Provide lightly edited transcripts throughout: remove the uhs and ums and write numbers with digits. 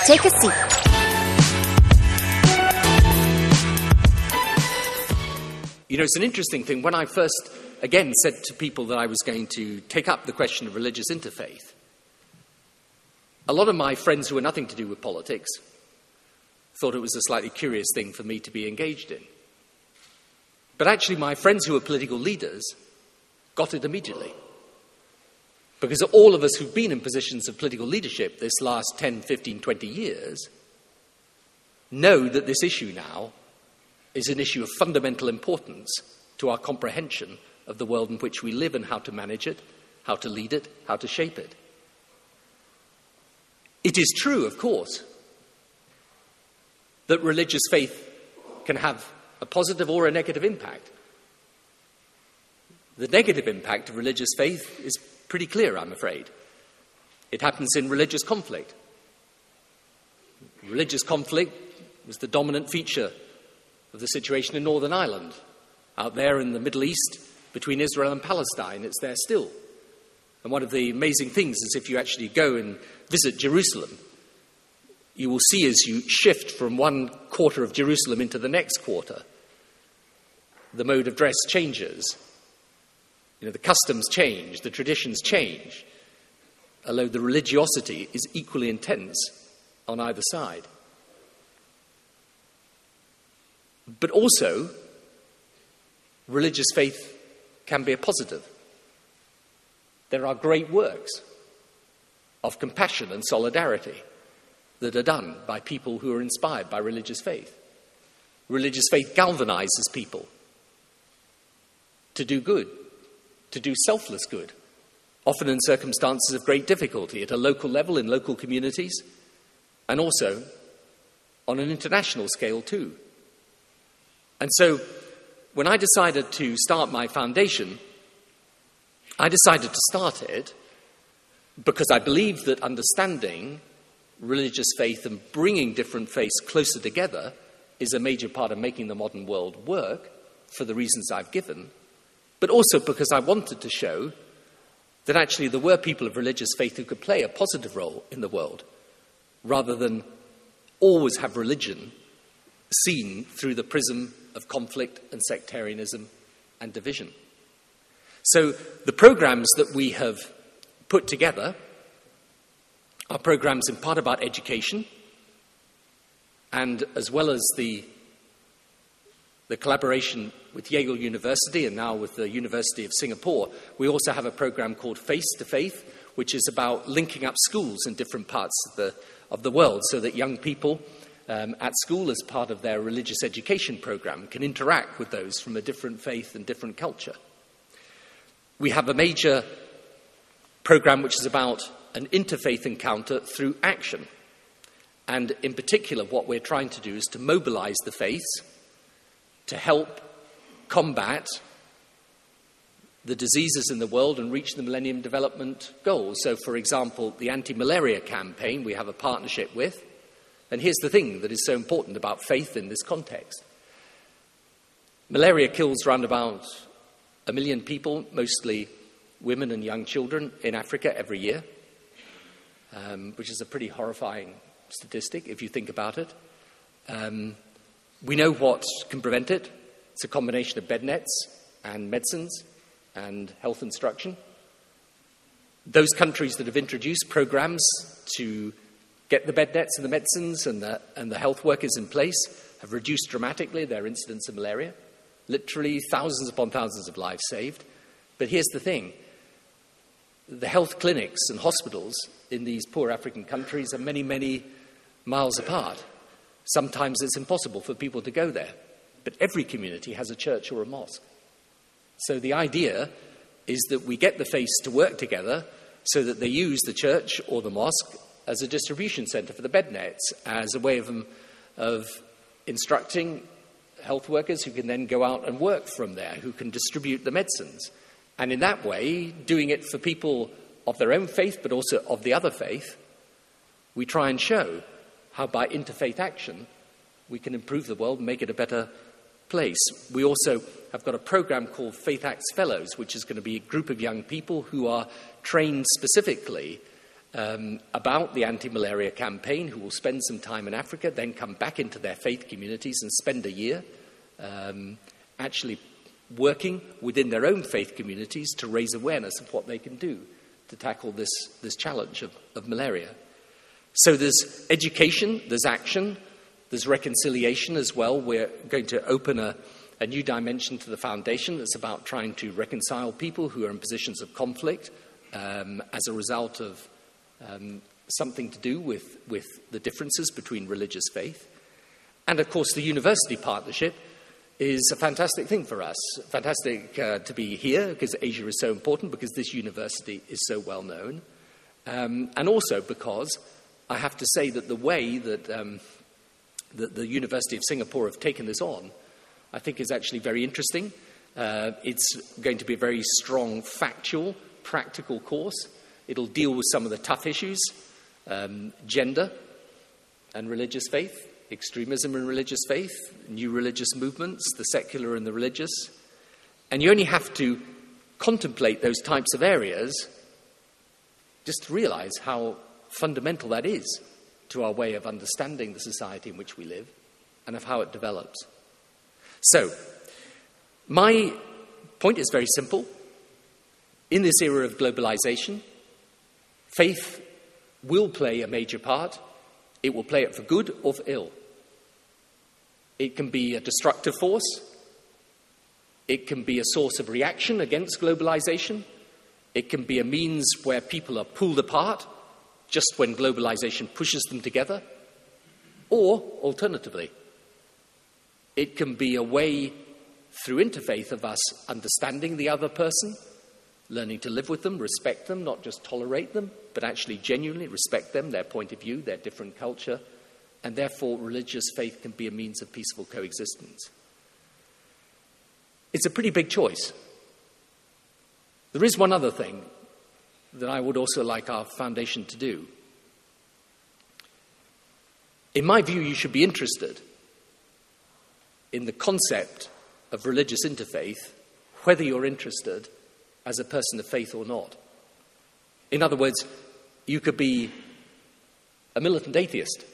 Take a seat. You know, it's an interesting thing. When I first, again, said to people that I was going to take up the question of religious interfaith, a lot of my friends who had nothing to do with politics thought it was a slightly curious thing for me to be engaged in. But actually, my friends who were political leaders got it immediately. Because all of us who've been in positions of political leadership this last 10, 15, 20 years know that this issue now is an issue of fundamental importance to our comprehension of the world in which we live and how to manage it, how to lead it, how to shape it. It is true, of course, that religious faith can have a positive or a negative impact. The negative impact of religious faith is pretty clear, I'm afraid. It happens in religious conflict. Religious conflict was the dominant feature of the situation in Northern Ireland. Out there in the Middle East, between Israel and Palestine, it's there still. And one of the amazing things is if you actually go and visit Jerusalem, you will see as you shift from one quarter of Jerusalem into the next quarter, the mode of dress changes. You know, the customs change, the traditions change, although the religiosity is equally intense on either side. But also, religious faith can be a positive. There are great works of compassion and solidarity that are done by people who are inspired by religious faith. Religious faith galvanizes people to do good, to do selfless good, often in circumstances of great difficulty at a local level in local communities, and also on an international scale too. And so, when I decided to start my foundation, I decided to start it because I believe that understanding religious faith and bringing different faiths closer together is a major part of making the modern world work for the reasons I've given, but also because I wanted to show that actually there were people of religious faith who could play a positive role in the world, rather than always have religion seen through the prism of conflict and sectarianism and division. So the programs that we have put together are programs in part about education, and as well as the collaboration with Yale University and now with the University of Singapore, we also have a program called Face to Faith, which is about linking up schools in different parts of the world so that young people at school, as part of their religious education program, can interact with those from a different faith and different culture. We have a major program which is about an interfaith encounter through action. And in particular, what we're trying to do is to mobilize the faiths to help combat the diseases in the world and reach the Millennium Development Goals. So, for example, the anti-malaria campaign we have a partnership with. And here's the thing that is so important about faith in this context. Malaria kills around about 1 million people, mostly women and young children, in Africa every year, which is a pretty horrifying statistic if you think about it. We know what can prevent it. It's a combination of bed nets and medicines and health instruction. Those countries that have introduced programs to get the bed nets and the medicines and the health workers in place have reduced dramatically their incidence of malaria. Literally thousands upon thousands of lives saved. But here's the thing. The health clinics and hospitals in these poor African countries are many, many miles apart. Sometimes it's impossible for people to go there. But every community has a church or a mosque. So the idea is that we get the faiths to work together so that they use the church or the mosque as a distribution centre for the bed nets, as a way of instructing health workers who can then go out and work from there, who can distribute the medicines. And in that way, doing it for people of their own faith, but also of the other faith, we try and show how by interfaith action we can improve the world and make it a better place. We also have got a program called Faith Acts Fellows, which is going to be a group of young people who are trained specifically about the anti-malaria campaign, who will spend some time in Africa, then come back into their faith communities and spend a year actually working within their own faith communities to raise awareness of what they can do to tackle this challenge of malaria. So there's education, there's action, there's reconciliation as well. We're going to open a new dimension to the foundation that's about trying to reconcile people who are in positions of conflict as a result of something to do with the differences between religious faith. And of course, the university partnership is a fantastic thing for us. Fantastic to be here because Asia is so important, because this university is so well known. And also because I have to say that the way that the University of Singapore have taken this on, I think is actually very interesting. It's going to be a very strong, factual, practical course. It'll deal with some of the tough issues, gender and religious faith, extremism and religious faith, new religious movements, the secular and the religious. And you only have to contemplate those types of areas just to realize how fundamental that is to our way of understanding the society in which we live and of how it develops. So, my point is very simple. In this era of globalization, faith will play a major part. It will play it for good or for ill. It can be a destructive force. It can be a source of reaction against globalization. It can be a means where people are pulled apart just when globalization pushes them together. Or, alternatively, it can be a way through interfaith of us understanding the other person, learning to live with them, respect them, not just tolerate them, but actually genuinely respect them, their point of view, their different culture, and therefore religious faith can be a means of peaceful coexistence. It's a pretty big choice. There is one other thing that I would also like our foundation to do. In my view, you should be interested in the concept of religious interfaith, whether you're interested as a person of faith or not. In other words, you could be a militant atheist,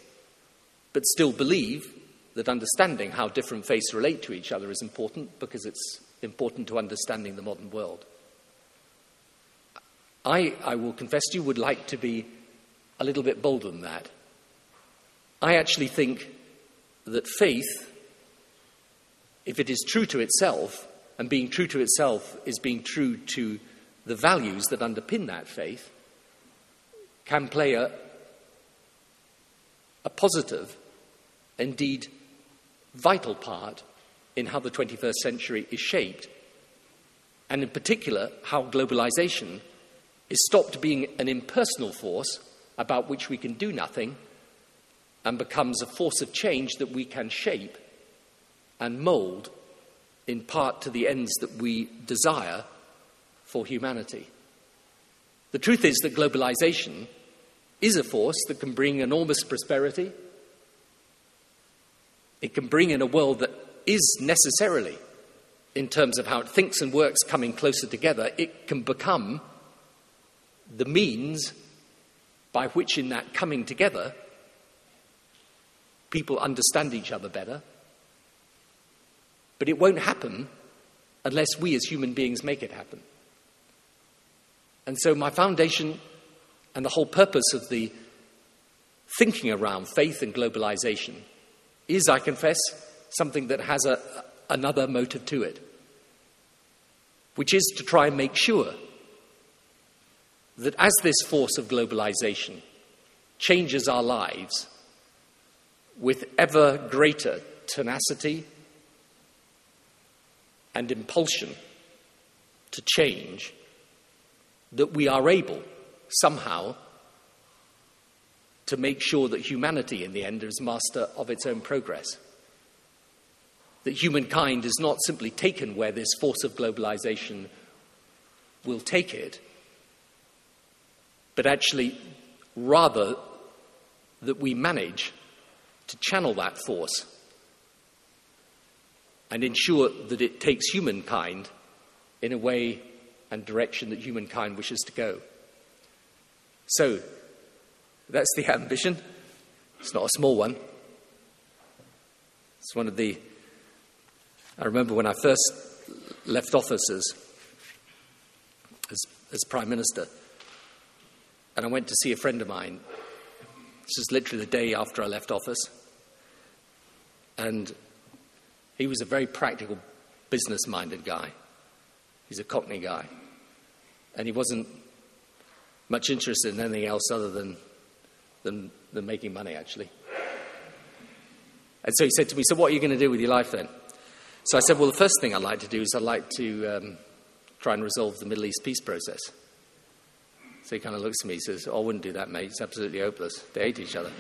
but still believe that understanding how different faiths relate to each other is important because it's important to understanding the modern world. I will confess to you, would like to be a little bit bolder than that. I actually think that faith, if it is true to itself, and being true to itself is being true to the values that underpin that faith, can play a positive, indeed vital part in how the 21st century is shaped, and in particular how globalization is stopped being an impersonal force about which we can do nothing and becomes a force of change that we can shape and mould in part to the ends that we desire for humanity. The truth is that globalization is a force that can bring enormous prosperity. It can bring in a world that is necessarily, in terms of how it thinks and works, coming closer together. It can become the means by which in that coming together people understand each other better. But it won't happen unless we as human beings make it happen. And so my foundation and the whole purpose of the thinking around faith and globalization is, I confess, something that has another motive to it, which is to try and make sure that as this force of globalization changes our lives with ever greater tenacity and impulsion to change, that we are able somehow to make sure that humanity in the end is master of its own progress. That humankind is not simply taken where this force of globalization will take it, but actually rather that we manage to channel that force and ensure that it takes humankind in a way and direction that humankind wishes to go. So, That's the ambition. It's not a small one. It's one of the... I remember when I first left office as Prime Minister, and I went to see a friend of mine. This was literally the day after I left office. And he was a very practical, business-minded guy. He's a Cockney guy. And he wasn't much interested in anything else other than making money, actually. And so he said to me, "So what are you going to do with your life then?" So I said, "Well, the first thing I'd like to do is I'd like to try and resolve the Middle East peace process." So he kind of looks at me, he says, "Oh, I wouldn't do that, mate. It's absolutely hopeless. They hate each other."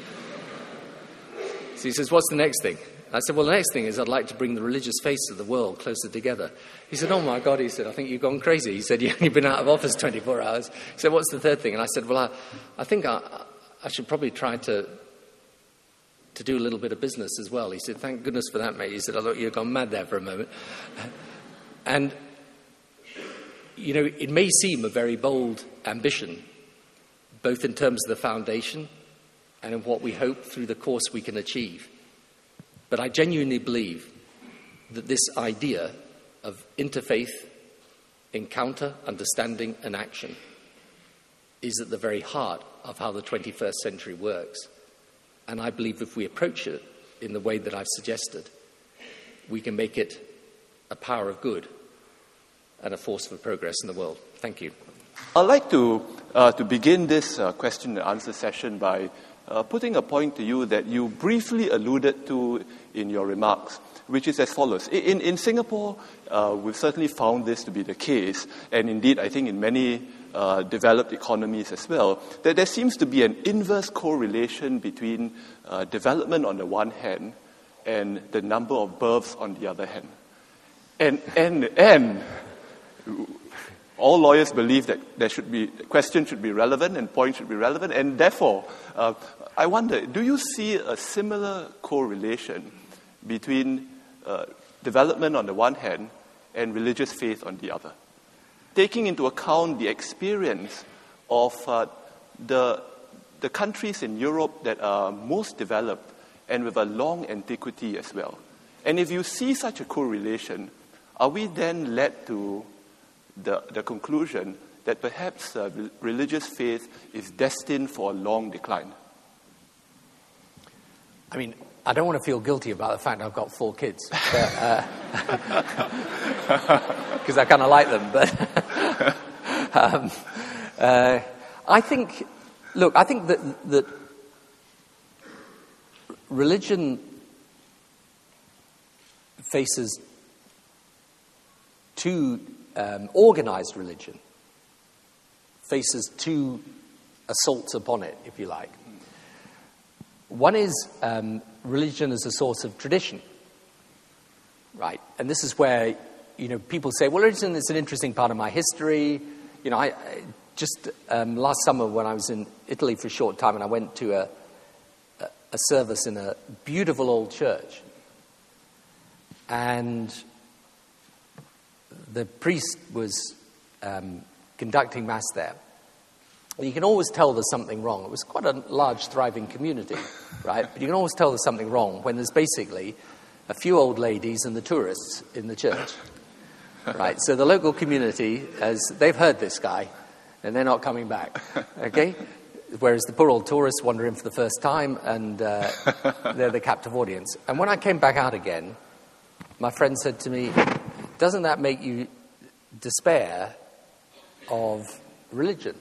So he says, "What's the next thing?" I said, "Well, the next thing is I'd like to bring the religious faiths of the world closer together." He said, "Oh, my God," he said, "I think you've gone crazy." He said, "You've only been out of office 24 hours. He said, "What's the third thing?" And I said, "Well, I think I should probably try to do a little bit of business as well." He said, "Thank goodness for that, mate." He said, "I thought you'd gone mad there for a moment." And, you know, it may seem a very bold ambition, both in terms of the foundation and in what we hope through the course we can achieve. But I genuinely believe that this idea of interfaith encounter, understanding, and action is at the very heart of how the 21st century works. And I believe if we approach it in the way that I've suggested, we can make it a power of good and a force for progress in the world. Thank you. I'd like to begin this question and answer session by putting a point to you that you briefly alluded to in your remarks, which is as follows. In Singapore, we've certainly found this to be the case, and indeed I think in many developed economies as well, that there seems to be an inverse correlation between development on the one hand and the number of births on the other hand. And all lawyers believe that questions should be relevant and points should be relevant, and therefore, I wonder, do you see a similar correlation between development on the one hand and religious faith on the other? Taking into account the experience of the countries in Europe that are most developed and with a long antiquity as well. And if you see such a correlation, are we then led to the conclusion that perhaps religious faith is destined for a long decline? I mean, I don't want to feel guilty about the fact I've got 4 kids, because I kind of like them. But I think that religion faces organized religion faces 2 assaults upon it, if you like. One is religion as a source of tradition, right? And this is where, people say, well, religion is an interesting part of my history. I just last summer when I was in Italy for a short time, and I went to a service in a beautiful old church, and the priest was conducting Mass there. You can always tell there's something wrong. It was quite a large, thriving community, right? But you can always tell there's something wrong when there's basically a few old ladies and the tourists in the church, right? So the local community, they've heard this guy, and they're not coming back, okay? Whereas the poor old tourists wander in for the first time, and they're the captive audience. And when I came back out again, my friend said to me, "Doesn't that make you despair of religion?"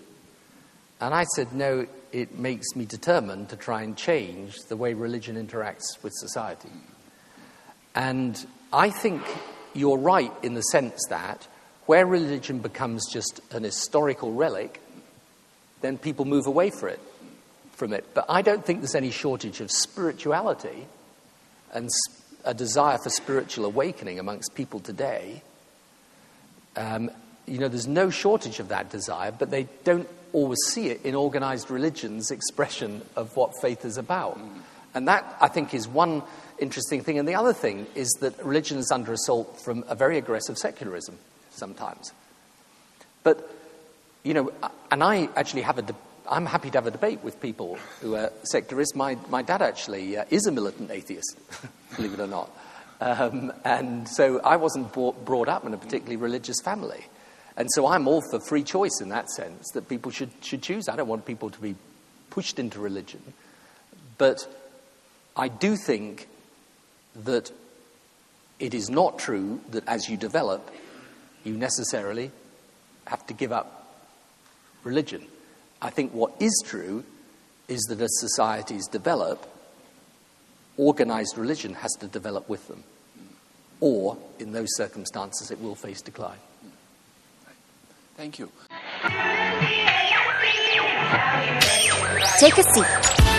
And I said, "No, it makes me determined to try and change the way religion interacts with society." And I think you're right in the sense that where religion becomes just an historical relic, then people move away from it. But I don't think there's any shortage of spirituality and a desire for spiritual awakening amongst people today. There's no shortage of that desire, but they don't always see it in organized religion's expression of what faith is about. And that, I think, is one interesting thing. And the other thing is that religion is under assault from a very aggressive secularism sometimes. But, and I actually have I'm happy to have a debate with people who are secularists. My dad actually is a militant atheist, believe it or not. And so I wasn't brought up in a particularly religious family. And so I'm all for free choice in that sense, that people should choose. I don't want people to be pushed into religion. But I do think that it is not true that as you develop, you necessarily have to give up religion. I think what is true is that as societies develop, organized religion has to develop with them. Or, in those circumstances, it will face decline. Thank you. Take a seat.